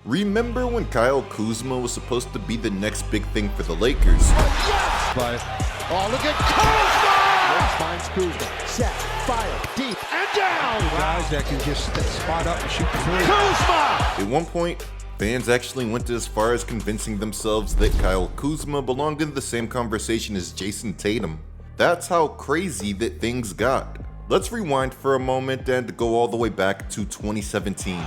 Remember when Kyle Kuzma was supposed to be the next big thing for the Lakers? Oh, look at Kuzma! Finds Kuzma. Set, fire, deep, and down! Guys that can just spot up and shoot the three. Kuzma! At one point, fans actually went as far as convincing themselves that Kyle Kuzma belonged in the same conversation as Jason Tatum. That's how crazy that things got. Let's rewind for a moment and go all the way back to 2017.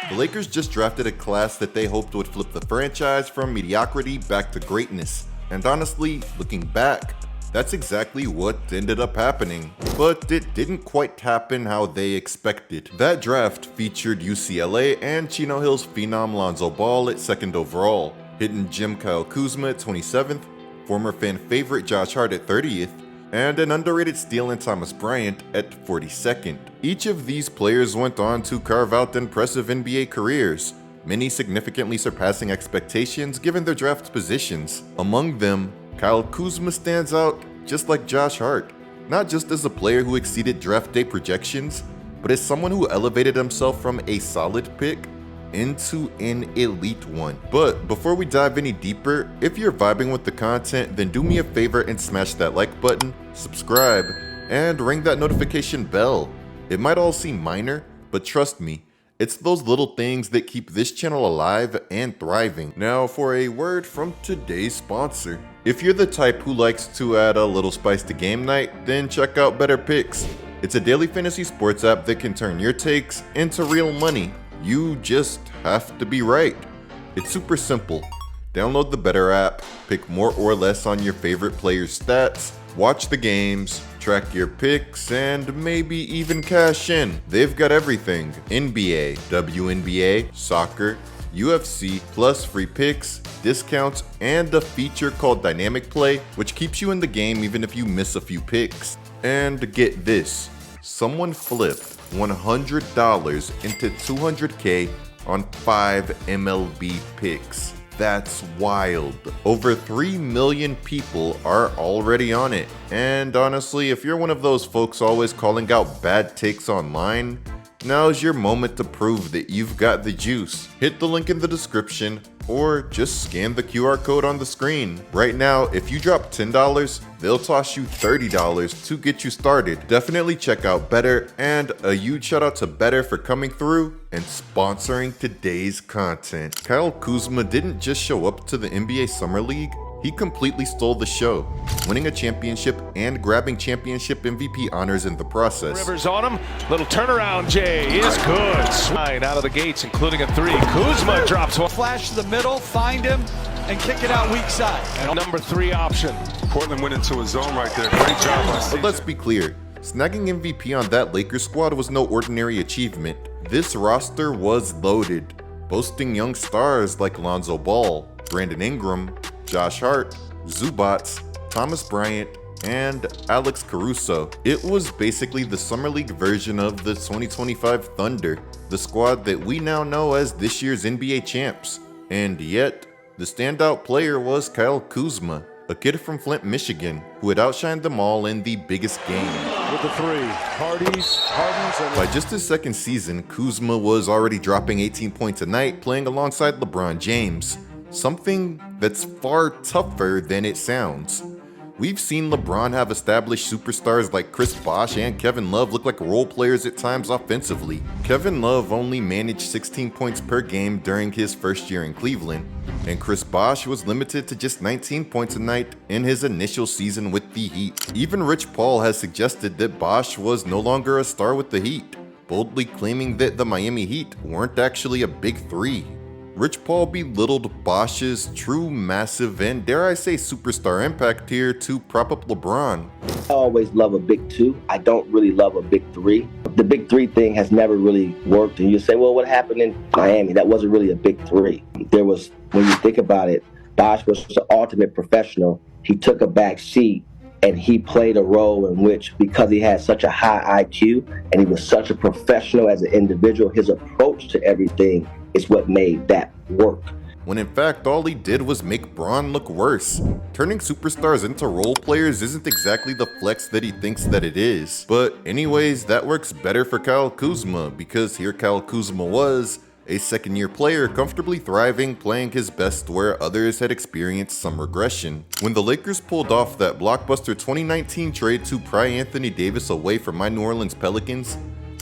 The Lakers just drafted a class that they hoped would flip the franchise from mediocrity back to greatness. And honestly, looking back, that's exactly what ended up happening. But it didn't quite happen how they expected. That draft featured UCLA and Chino Hill's phenom Lonzo Ball at 2nd overall, hidden gem Kyle Kuzma at 27th, former fan favorite Josh Hart at 30th, and an underrated steal in Thomas Bryant at 42nd. Each of these players went on to carve out impressive NBA careers, many significantly surpassing expectations given their draft positions. Among them, Kyle Kuzma stands out just like Josh Hart, not just as a player who exceeded draft day projections, but as someone who elevated himself from a solid pick into an elite one. But before we dive any deeper, if you're vibing with the content, then do me a favor and smash that like button, subscribe, and ring that notification bell. It might all seem minor, but trust me, it's those little things that keep this channel alive and thriving. Now for a word from today's sponsor. If you're the type who likes to add a little spice to game night, then check out Better Picks. It's a daily fantasy sports app that can turn your takes into real money. You just have to be right. It's super simple. Download the Better app, pick more or less on your favorite players' stats, watch the games, track your picks, and maybe even cash in. They've got everything: NBA, WNBA, soccer, UFC, plus free picks, discounts, and a feature called Dynamic Play, which keeps you in the game even if you miss a few picks. And get this, someone flipped $100 into $200K on 5 MLB picks. That's wild. Over 3 million people are already on it. And honestly, if you're one of those folks always calling out bad takes online, now's your moment to prove that you've got the juice. Hit the link in the description or just scan the QR code on the screen. Right now, if you drop $10, they'll toss you $30 to get you started. Definitely check out Better, and a huge shout out to Better for coming through and sponsoring today's content. Kyle Kuzma didn't just show up to the NBA Summer League, he completely stole the show, winning a championship and grabbing championship MVP honors in the process. Rivers on him, little turnaround Jay is good. Slide out of the gates, including a three. Kuzma drops one. Flash to the middle, find him, and kick it out weak side. And number 3 option. Portland went into a zone right there. Great job by CJ. But let's be clear, snagging MVP on that Lakers squad was no ordinary achievement. This roster was loaded, boasting young stars like Lonzo Ball, Brandon Ingram, Josh Hart, Zubats, Thomas Bryant, and Alex Caruso. It was basically the Summer League version of the 2025 Thunder, the squad that we now know as this year's NBA champs. And yet, the standout player was Kyle Kuzma, a kid from Flint, Michigan, who had outshined them all in the biggest game. With the three. Hardens, and By just his second season, Kuzma was already dropping 18 points a night, playing alongside LeBron James. Something that's far tougher than it sounds. We've seen LeBron have established superstars like Chris Bosh and Kevin Love look like role players at times offensively. Kevin Love only managed 16 points per game during his first year in Cleveland, and Chris Bosh was limited to just 19 points a night in his initial season with the Heat. Even Rich Paul has suggested that Bosh was no longer a star with the Heat, boldly claiming that the Miami Heat weren't actually a big three. Rich Paul belittled Bosh's true massive and, dare I say, superstar impact here to prop up LeBron. I always love a big two. I don't really love a big three. The big three thing has never really worked. And you say, well, what happened in Miami? That wasn't really a big three. There was, when you think about it, Bosh was the ultimate professional. He took a back seat and he played a role in which, because he had such a high IQ and he was such a professional as an individual, his approach to everything is what made that work. When in fact, all he did was make Bron look worse. Turning superstars into role players isn't exactly the flex that he thinks that it is. But anyways, that works better for Kyle Kuzma, because here Kyle Kuzma was, a second-year player comfortably thriving, playing his best where others had experienced some regression. When the Lakers pulled off that blockbuster 2019 trade to pry Anthony Davis away from my New Orleans Pelicans,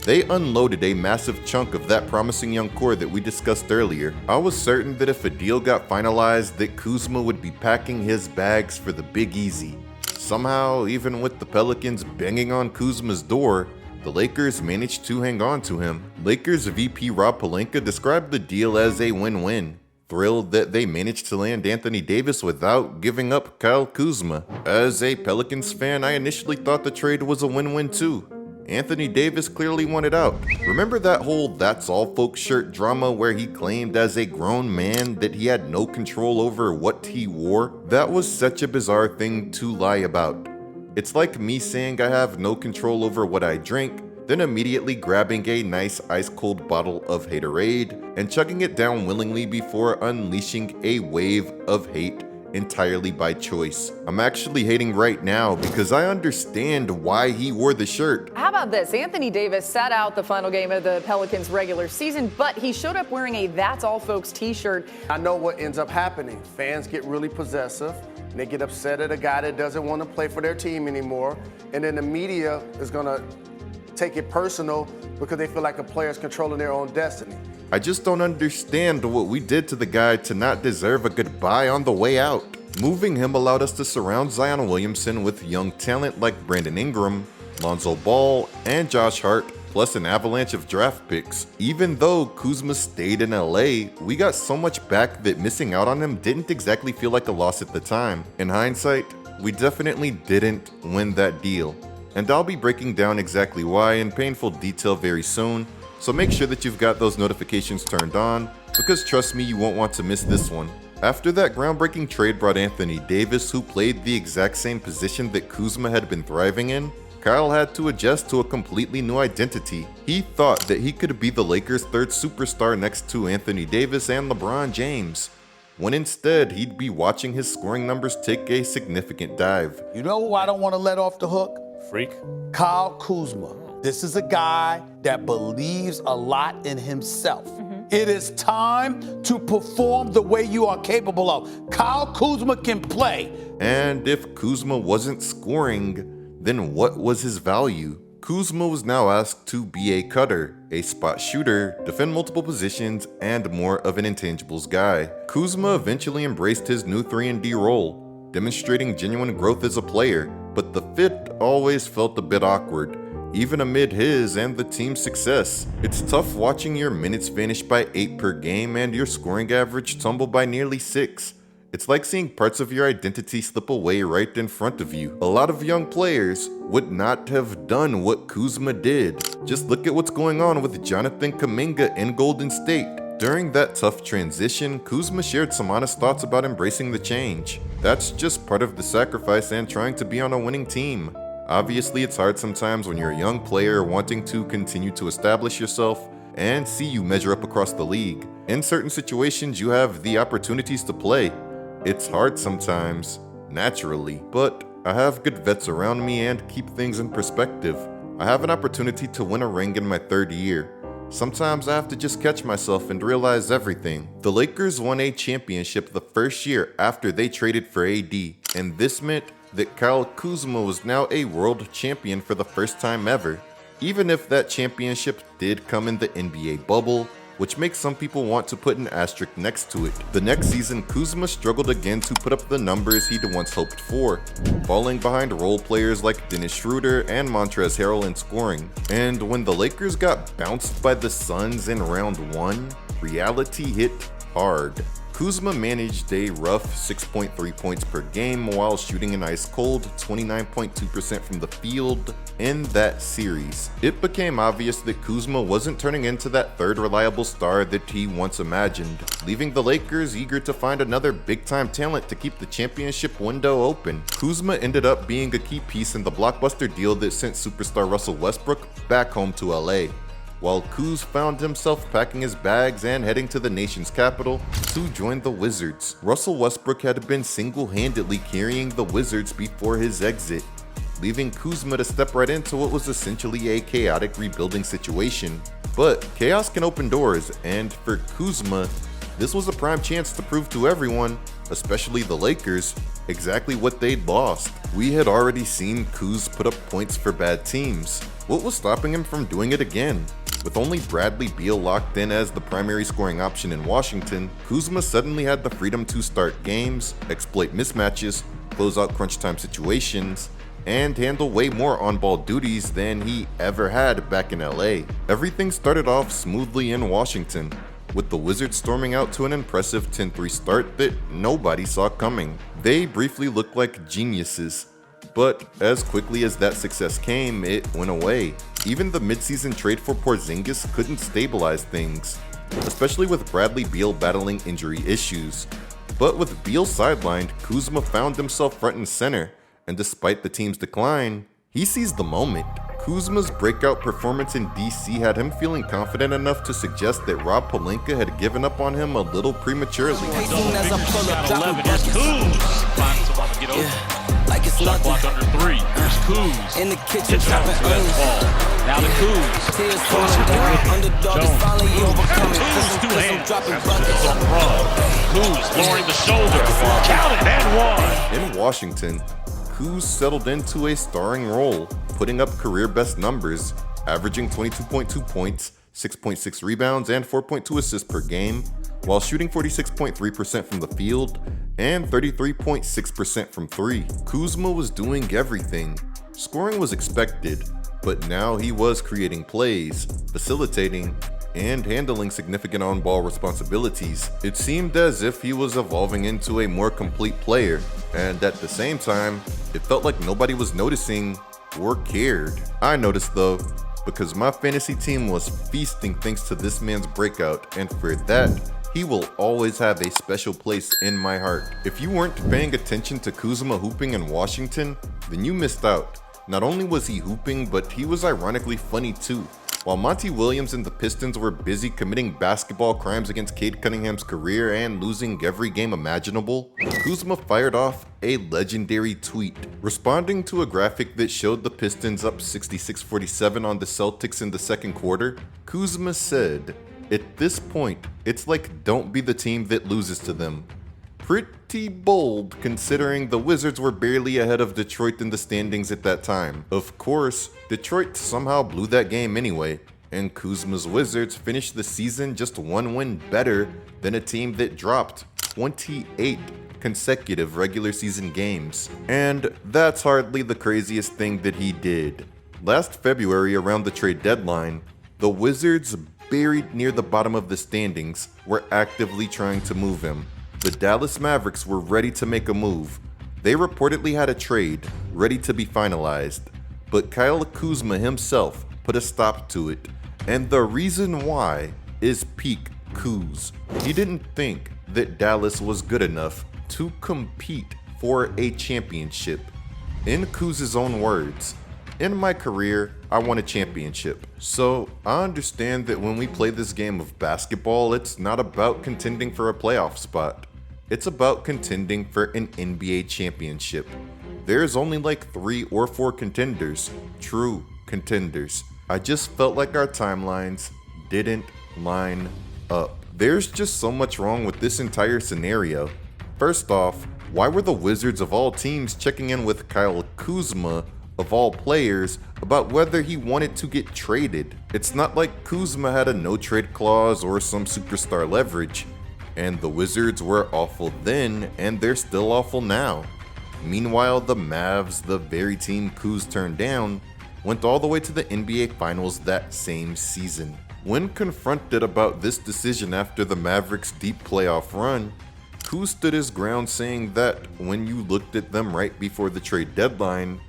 they unloaded a massive chunk of that promising young core that we discussed earlier. I was certain that if a deal got finalized, that Kuzma would be packing his bags for the Big Easy. Somehow, even with the Pelicans banging on Kuzma's door, the Lakers managed to hang on to him. Lakers VP Rob Pelinka described the deal as a win-win, thrilled that they managed to land Anthony Davis without giving up Kyle Kuzma. As a Pelicans fan, I initially thought the trade was a win-win too. Anthony Davis clearly wanted out. Remember that whole "That's All Folks" shirt drama where he claimed as a grown man that he had no control over what he wore? That was such a bizarre thing to lie about. It's like me saying I have no control over what I drink, then immediately grabbing a nice ice-cold bottle of Haterade and chugging it down willingly before unleashing a wave of hate entirely by choice. I'm actually hating right now because I understand why he wore the shirt. How about this? Anthony Davis sat out the final game of the Pelicans regular season, but he showed up wearing a "That's All Folks" t-shirt. I know what ends up happening. Fans get really possessive. They get upset at a guy that doesn't want to play for their team anymore. And then the media is going to take it personal because they feel like a player is controlling their own destiny. I just don't understand what we did to the guy to not deserve a goodbye on the way out. Moving him allowed us to surround Zion Williamson with young talent like Brandon Ingram, Lonzo Ball, and Josh Hart, plus an avalanche of draft picks. Even though Kuzma stayed in LA, we got so much back that missing out on him didn't exactly feel like a loss at the time. In hindsight, we definitely didn't win that deal. And I'll be breaking down exactly why in painful detail very soon, so make sure that you've got those notifications turned on, because trust me, you won't want to miss this one. After that groundbreaking trade brought Anthony Davis, who played the exact same position that Kuzma had been thriving in, Kyle had to adjust to a completely new identity. He thought that he could be the Lakers' third superstar next to Anthony Davis and LeBron James, when instead he'd be watching his scoring numbers take a significant dive. You know who I don't want to let off the hook? Freak. Kyle Kuzma. This is a guy that believes a lot in himself. It is time to perform the way you are capable of. Kyle Kuzma can play. And if Kuzma wasn't scoring, then what was his value? Kuzma was now asked to be a cutter, a spot shooter, defend multiple positions, and more of an intangibles guy. Kuzma eventually embraced his new 3-and-D role, demonstrating genuine growth as a player, but the fit always felt a bit awkward, even amid his and the team's success. It's tough watching your minutes vanish by 8 per game and your scoring average tumble by nearly 6. It's like seeing parts of your identity slip away right in front of you. A lot of young players would not have done what Kuzma did. Just look at what's going on with Jonathan Kuminga in Golden State. During that tough transition, Kuzma shared some honest thoughts about embracing the change. That's just part of the sacrifice and trying to be on a winning team. Obviously, it's hard sometimes when you're a young player wanting to continue to establish yourself and see you measure up across the league. In certain situations, you have the opportunities to play. It's hard sometimes, naturally, but I have good vets around me and keep things in perspective. I have an opportunity to win a ring in my 3rd year. Sometimes I have to just catch myself and realize everything. The Lakers won a championship the first year after they traded for AD, and this meant that Kyle Kuzma was now a world champion for the first time ever, even if that championship did come in the NBA bubble, which makes some people want to put an asterisk next to it. The next season, Kuzma struggled again to put up the numbers he'd once hoped for, falling behind role players like Dennis Schroeder and Montrezl Harrell in scoring. And when the Lakers got bounced by the Suns in round 1, reality hit hard. Kuzma managed a rough 6.3 points per game while shooting an ice-cold 29.2% from the field in that series. It became obvious that Kuzma wasn't turning into that third reliable star that he once imagined, leaving the Lakers eager to find another big-time talent to keep the championship window open. Kuzma ended up being a key piece in the blockbuster deal that sent superstar Russell Westbrook back home to LA, while Kuz found himself packing his bags and heading to the nation's capital to join the Wizards. Russell Westbrook had been single-handedly carrying the Wizards before his exit, leaving Kuzma to step right into what was essentially a chaotic rebuilding situation. But chaos can open doors, and for Kuzma, this was a prime chance to prove to everyone, especially the Lakers, exactly what they'd lost. We had already seen Kuz put up points for bad teams. What was stopping him from doing it again? With only Bradley Beal locked in as the primary scoring option in Washington, Kuzma suddenly had the freedom to start games, exploit mismatches, close out crunch time situations, and handle way more on-ball duties than he ever had back in LA. Everything started off smoothly in Washington, with the Wizards storming out to an impressive 10-3 start that nobody saw coming. They briefly looked like geniuses, but as quickly as that success came, it went away. Even the midseason trade for Porzingis couldn't stabilize things, especially with Bradley Beal battling injury issues. But with Beal sidelined, Kuzma found himself front and center, and despite the team's decline, he seized the moment. Kuzma's breakout performance in DC had him feeling confident enough to suggest that Rob Pelinka had given up on him a little prematurely. Here's Kuz. Finds someone to get over. Like it's Shot clock under 3. Here's Kuz. In the kitchen chopping onions. Now to Kuz. Tears falling down. Underdog is finally overcoming. Kuz, 2 hands. That's on run. Kuz lowering the shoulder. Counted and one. In Washington, Kuz settled into a starring role, putting up career-best numbers, averaging 22.2 points, 6.6 rebounds, and 4.2 assists per game, while shooting 46.3% from the field and 33.6% from 3. Kuzma was doing everything. Scoring was expected, but now he was creating plays, facilitating, and handling significant on-ball responsibilities. It seemed as if he was evolving into a more complete player, and at the same time, it felt like nobody was noticing or cared. I noticed though, because my fantasy team was feasting thanks to this man's breakout, and for that, he will always have a special place in my heart. If you weren't paying attention to Kuzma hooping in Washington, then you missed out. Not only was he hooping, but he was ironically funny too. While Monty Williams and the Pistons were busy committing basketball crimes against Cade Cunningham's career and losing every game imaginable, Kuzma fired off a legendary tweet. Responding to a graphic that showed the Pistons up 66-47 on the Celtics in the second quarter, Kuzma said, "At this point, it's like don't be the team that loses to them." Pretty bold considering the Wizards were barely ahead of Detroit in the standings at that time. Of course, Detroit somehow blew that game anyway, and Kuzma's Wizards finished the season just one win better than a team that dropped 28 consecutive regular season games. And that's hardly the craziest thing that he did. Last February, around the trade deadline, the Wizards, buried near the bottom of the standings, were actively trying to move him. The Dallas Mavericks were ready to make a move. They reportedly had a trade ready to be finalized, but Kyle Kuzma himself put a stop to it. And the reason why is peak Kuz. He didn't think that Dallas was good enough to compete for a championship. In Kuz's own words, "In my career, I won a championship. So I understand that when we play this game of basketball, it's not about contending for a playoff spot. It's about contending for an NBA championship. There's only like 3 or 4 contenders, true contenders. I just felt like our timelines didn't line up." There's just so much wrong with this entire scenario. First off, why were the Wizards of all teams checking in with Kyle Kuzma of all players about whether he wanted to get traded? It's not like Kuzma had a no trade clause or some superstar leverage, and the Wizards were awful then and they're still awful now. Meanwhile, the Mavs, the very team Kuz turned down, went all the way to the NBA Finals that same season. When confronted about this decision after the Mavericks' deep playoff run, Kuz stood his ground, saying that when you looked at them right before the trade deadline,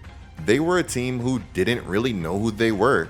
they were a team who didn't really know who they were,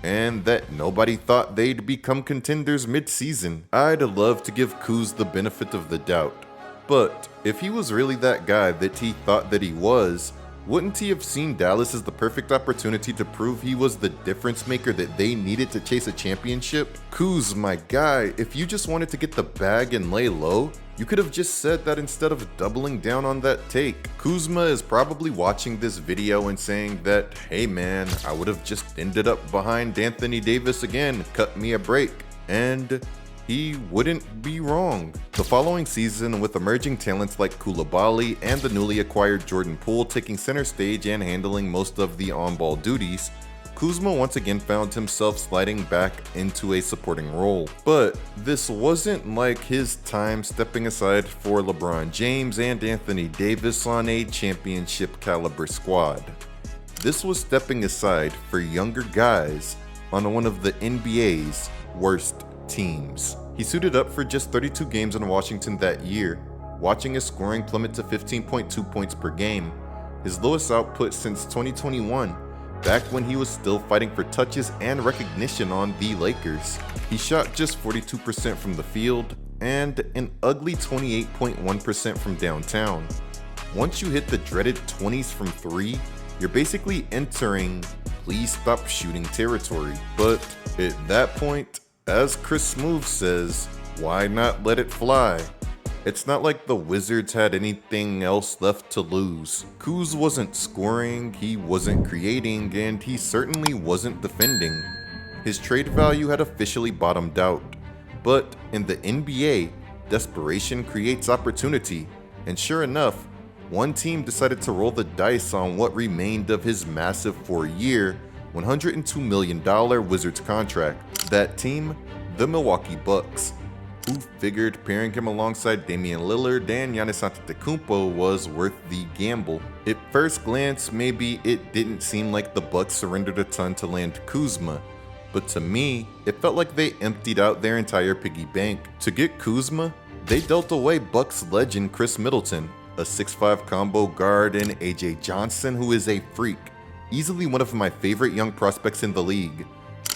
and that nobody thought they'd become contenders mid-season. I'd love to give Kuz the benefit of the doubt, but if he was really that guy that he thought that he was, Wouldn't he have seen Dallas as the perfect opportunity to prove he was the difference maker that they needed to chase a championship? Kuz, my guy, if you just wanted to get the bag and lay low, you could have just said that instead of doubling down on that take. Kuzma is probably watching this video and saying that, hey man, I would have just ended up behind Anthony Davis again, cut me a break. And he wouldn't be wrong. The following season, with emerging talents like Coulibaly and the newly acquired Jordan Poole taking center stage and handling most of the on-ball duties, Kuzma once again found himself sliding back into a supporting role. But this wasn't like his time stepping aside for LeBron James and Anthony Davis on a championship caliber squad. This was stepping aside for younger guys on one of the NBA's worst teams. He suited up for just 32 games in Washington that year, watching his scoring plummet to 15.2 points per game, his lowest output since 2021, back when he was still fighting for touches and recognition on the Lakers. He shot just 42% from the field and an ugly 28.1% from downtown. Once you hit the dreaded 20s from 3, you're basically entering please stop shooting territory. But at that point, as Chris Smooth says, why not let it fly? It's not like the Wizards had anything else left to lose. Kuz wasn't scoring, he wasn't creating, and he certainly wasn't defending. His trade value had officially bottomed out. But in the NBA, desperation creates opportunity, and sure enough, one team decided to roll the dice on what remained of his massive 4-year, $102 million Wizards contract. That team, the Milwaukee Bucks, who figured pairing him alongside Damian Lillard and Giannis Antetokounmpo was worth the gamble. At first glance, maybe it didn't seem like the Bucks surrendered a ton to land Kuzma, but to me, it felt like they emptied out their entire piggy bank. To get Kuzma, they dealt away Bucks legend Chris Middleton, a 6'5" combo guard, and AJ Johnson, who is a freak, easily one of my favorite young prospects in the league.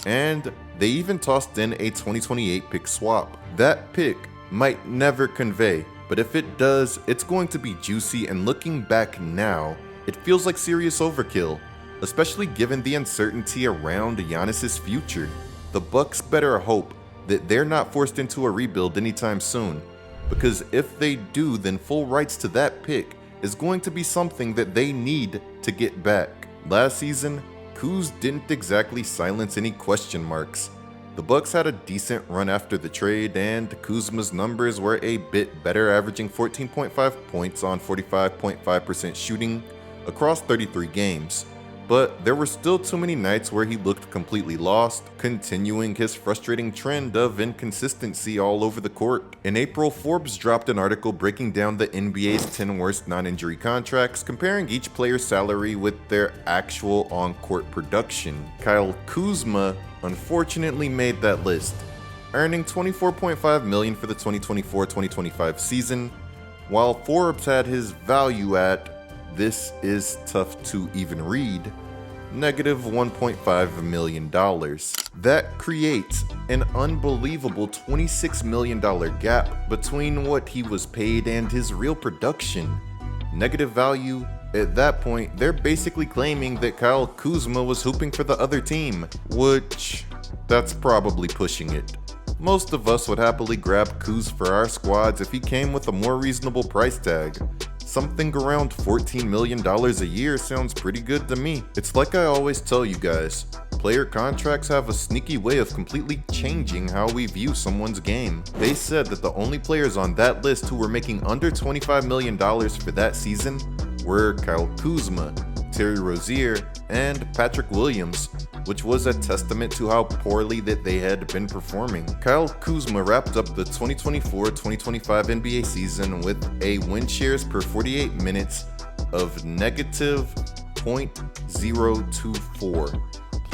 And they even tossed in a 2028 pick swap. That pick might never convey, but if it does, it's going to be juicy, and looking back now, it feels like serious overkill, especially given the uncertainty around Giannis's future. The Bucks better hope that they're not forced into a rebuild anytime soon, because if they do, then full rights to that pick is going to be something that they need to get back. Last season, Kuz didn't exactly silence any question marks. The Bucks had a decent run after the trade, and Kuzma's numbers were a bit better, averaging 14.5 points on 45.5% shooting across 33 games. But there were still too many nights where he looked completely lost, continuing his frustrating trend of inconsistency all over the court. In April, Forbes dropped an article breaking down the NBA's 10 worst non-injury contracts, comparing each player's salary with their actual on-court production. Kyle Kuzma unfortunately made that list, earning $24.5 million for the 2024-2025 season, while Forbes had his value at, this is tough to even read, negative $1.5 million. That creates an unbelievable $26 million gap between what he was paid and his real production. Negative value, at that point, they're basically claiming that Kyle Kuzma was hooping for the other team, which, that's probably pushing it. Most of us would happily grab Kuz for our squads if he came with a more reasonable price tag. Something around $14 million a year sounds pretty good to me. It's like I always tell you guys, player contracts have a sneaky way of completely changing how we view someone's game. They said that the only players on that list who were making under $25 million for that season were Kyle Kuzma, Terry Rozier, and Patrick Williams, which was a testament to how poorly that they had been performing. Kyle Kuzma wrapped up the 2024-2025 NBA season with a win shares per 48 minutes of negative 0.024.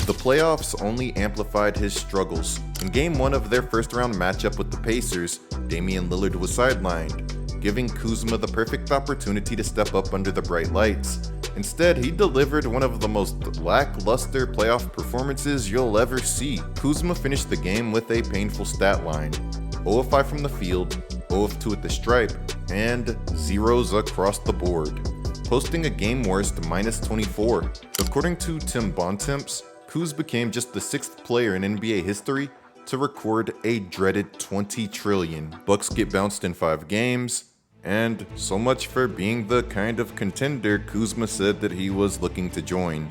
The playoffs only amplified his struggles. In Game 1 of their first round matchup with the Pacers, Damian Lillard was sidelined, giving Kuzma the perfect opportunity to step up under the bright lights. Instead, he delivered one of the most lackluster playoff performances you'll ever see. Kuzma finished the game with a painful stat line: 0 of 5 from the field, 0 of 2 at the stripe, and zeros across the board. posting a game worst -24. According to Tim Bontemps, Kuz became just the 6th player in NBA history to record a dreaded 20 trillion. Bucks get bounced in 5 games, and so much for being the kind of contender Kuzma said that he was looking to join.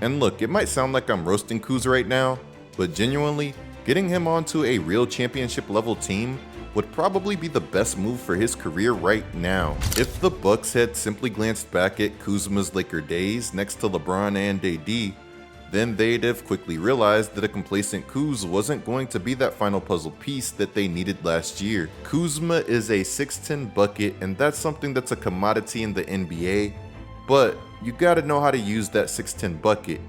And look, it might sound like I'm roasting Kuz right now, but genuinely, getting him onto a real championship level team would probably be the best move for his career right now. If the Bucks had simply glanced back at Kuzma's Laker days next to LeBron and AD, then they'd have quickly realized that a complacent Kuz wasn't going to be that final puzzle piece that they needed last year. Kuzma is a 6'10 bucket, and that's something that's a commodity in the NBA, but you gotta know how to use that 6'10 bucket.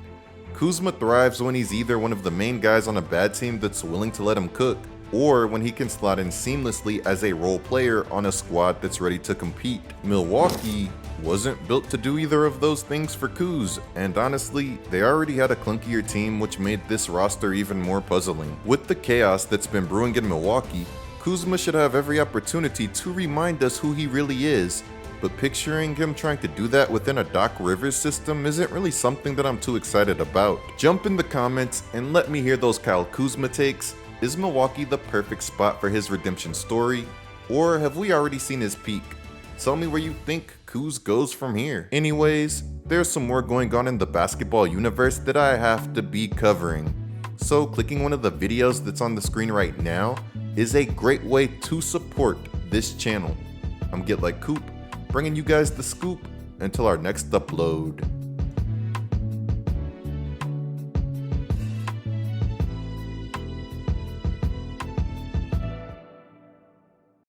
Kuzma thrives when he's either one of the main guys on a bad team that's willing to let him cook, or when he can slot in seamlessly as a role player on a squad that's ready to compete. Milwaukee wasn't built to do either of those things for Kuz, and honestly, they already had a clunkier team, which made this roster even more puzzling. With the chaos that's been brewing in Milwaukee, Kuzma should have every opportunity to remind us who he really is, but picturing him trying to do that within a Doc Rivers system isn't really something that I'm too excited about. Jump in the comments and let me hear those Kyle Kuzma takes. Is Milwaukee the perfect spot for his redemption story, or have we already seen his peak? Tell me where you think Kuz goes from here. Anyways, there's some more going on in the basketball universe that I have to be covering. So clicking one of the videos that's on the screen right now is a great way to support this channel. I'm GetLikeCoop, bringing you guys the scoop until our next upload.